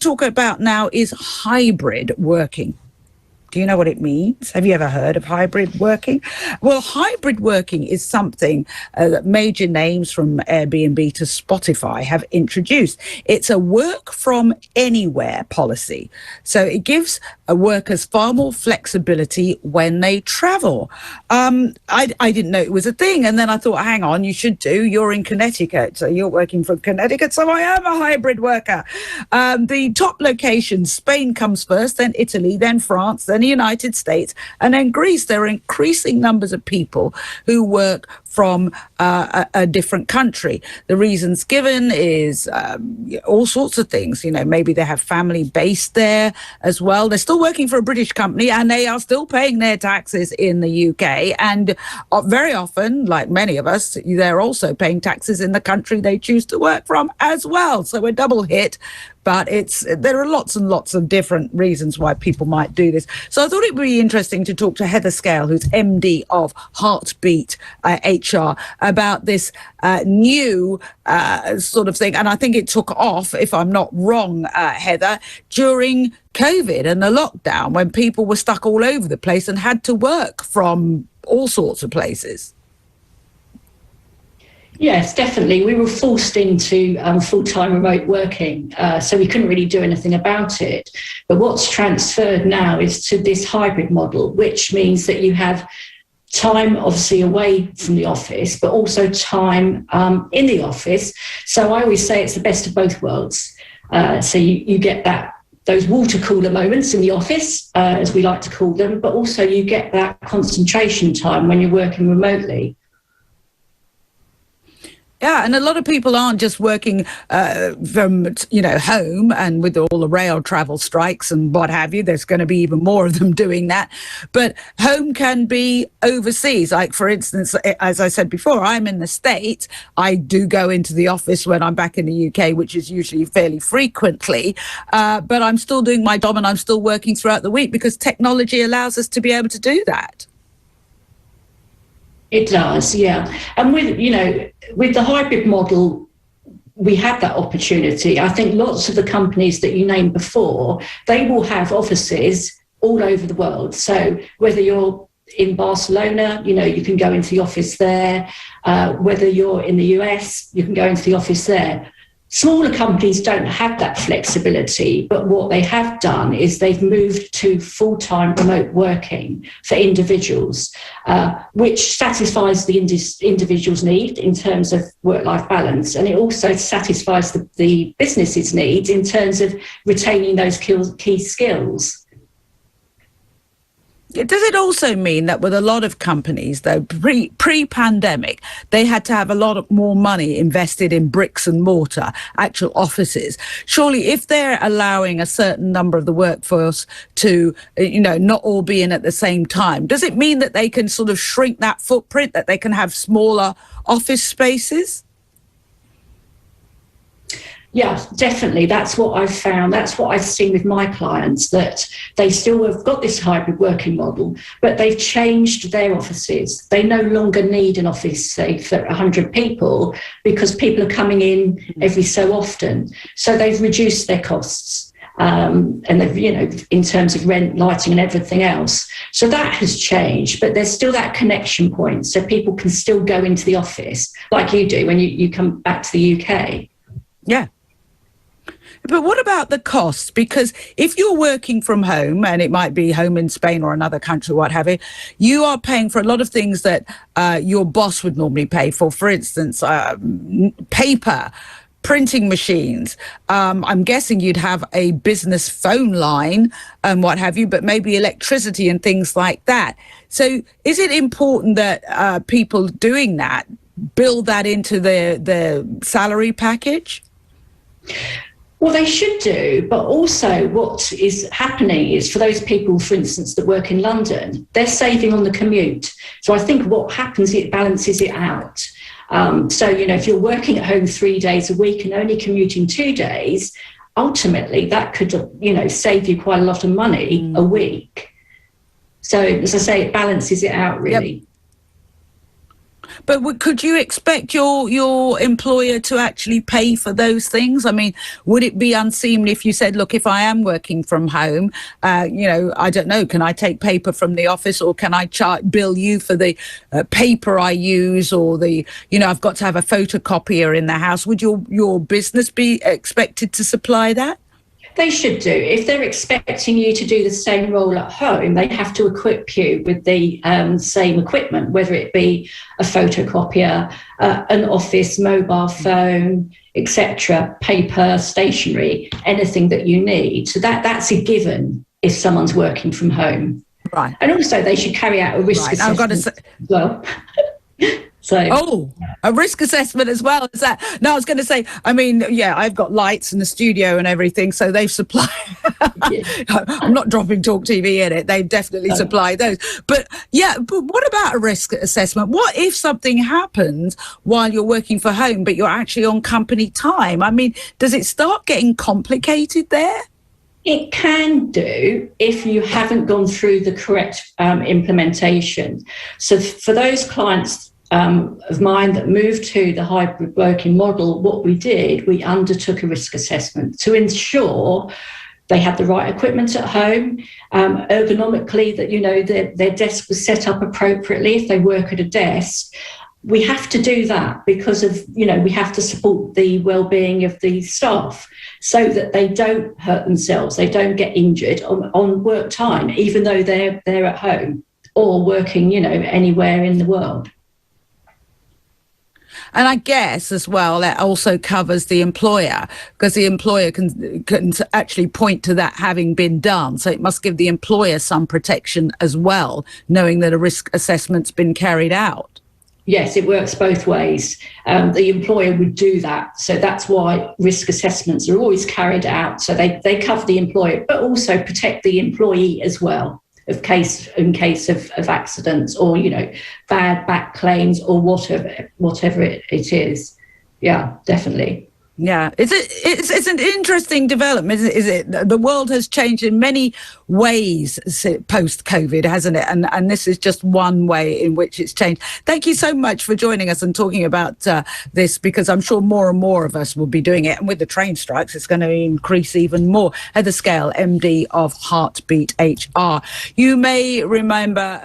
talk about now is hybrid working. Do you know what it means? Have you ever heard of hybrid working? Well, hybrid working is something that major names from Airbnb to Spotify have introduced. It's a work from anywhere policy. So it gives workers far more flexibility when they travel. I didn't know it was a thing. And then I thought, hang on, you should do. You're in Connecticut. So you're working from Connecticut. So I am a hybrid worker. The top locations, Spain comes first, then Italy, then France, then the United States, and then Greece. There are increasing numbers of people who work from a different country. The reasons given is all sorts of things. You know, maybe they have family based there as well. They're still working for a British company and they are still paying their taxes in the UK. And very often, like many of us, they're also paying taxes in the country they choose to work from as well. So we're double hit. But there are lots and lots of different reasons why people might do this. So I thought it would be interesting to talk to Heather Scale, who's MD of Heartbeat HR, about this new sort of thing. And I think it took off, if I'm not wrong, Heather, during COVID and the lockdown, when people were stuck all over the place and had to work from all sorts of places. Yes, definitely. We were forced into full-time remote working, so we couldn't really do anything about it. But what's transferred now is to this hybrid model, which means that you have time obviously away from the office, but also time in the office. So I always say it's the best of both worlds. So you get those water cooler moments in the office, as we like to call them, but also you get that concentration time when you're working remotely. Yeah, and a lot of people aren't just working from, home, and with all the rail travel strikes and what have you, there's going to be even more of them doing that. But home can be overseas. Like, for instance, as I said before, I'm in the States. I do go into the office when I'm back in the UK, which is usually fairly frequently. But I'm still doing my job and I'm still working throughout the week because technology allows us to be able to do that. It does, yeah. And with the hybrid model, we have that opportunity. I think lots of the companies that you named before, they will have offices all over the world. So whether you're in Barcelona, you can go into the office there. Whether you're in the US, you can go into the office there. Smaller companies don't have that flexibility, but what they have done is they've moved to full-time remote working for individuals, which satisfies the individual's need in terms of work-life balance. And it also satisfies the business's needs in terms of retaining those key skills. Does it also mean that with a lot of companies, though, pre-pandemic, they had to have a lot more money invested in bricks and mortar, actual offices? Surely if they're allowing a certain number of the workforce to, not all be in at the same time, does it mean that they can sort of shrink that footprint, that they can have smaller office spaces? Yeah, definitely. That's what I've found. That's what I've seen with my clients, that they still have got this hybrid working model, but they've changed their offices. They no longer need an office, say, for 100 people because people are coming in every so often. So they've reduced their costs. And they've, in terms of rent, lighting and everything else. So that has changed, but there's still that connection point. So people can still go into the office like you do when you come back to the UK. Yeah. But what about the costs? Because if you're working from home, and it might be home in Spain or another country, what have you, you are paying for a lot of things that your boss would normally pay for. For instance, paper, printing machines. I'm guessing you'd have a business phone line and what have you, but maybe electricity and things like that. So is it important that people doing that build that into their salary package? Well, they should do, but also what is happening is for those people, for instance, that work in London, they're saving on the commute. So I think what happens, it balances it out. So, if you're working at home 3 days a week and only commuting 2 days, ultimately that could, save you quite a lot of money a week. So, as I say, it balances it out, really. Yep. But could you expect your employer to actually pay for those things? I mean, would it be unseemly if you said, look, if I am working from home, I don't know, can I take paper from the office, or can I bill you for the paper I use, or I've got to have a photocopier in the house? Would your business be expected to supply that? They should do. If they're expecting you to do the same role at home, they have to equip you with the same equipment, whether it be a photocopier, an office mobile phone, etc., paper, stationery, anything that you need. So that's a given if someone's working from home. Right. And also they should carry out a risk assessment I've got to say, as well. A risk assessment as well. Is that? No, I was going to say, I mean, yeah, I've got lights in the studio and everything, so they've supplied. I'm not dropping Talk TV in it. They've definitely supplied those. But what about a risk assessment? What if something happens while you're working from home, but you're actually on company time? I mean, does it start getting complicated there? It can do if you haven't gone through the correct implementation. So for those clients of mine that moved to the hybrid working model, what we undertook a risk assessment to ensure they had the right equipment at home, ergonomically, that their desk was set up appropriately if they work at a desk. We have to do that because of, we have to support the well-being of the staff so that they don't hurt themselves, they don't get injured on work time, even though they're at home or working, anywhere in the world. And I guess as well, that also covers the employer, because the employer can actually point to that having been done. So it must give the employer some protection as well, knowing that a risk assessment's been carried out. Yes, it works both ways. The employer would do that. So that's why risk assessments are always carried out. So they cover the employer, but also protect the employee as well. In case of accidents or bad back claims or whatever it is. Yeah, definitely. Yeah, it's an interesting development, is it? The world has changed in many ways post-COVID, hasn't it? And this is just one way in which it's changed. Thank you so much for joining us and talking about this, because I'm sure more and more of us will be doing it. And with the train strikes, it's going to increase even more. Heather Scale, MD of Heartbeat HR. You may remember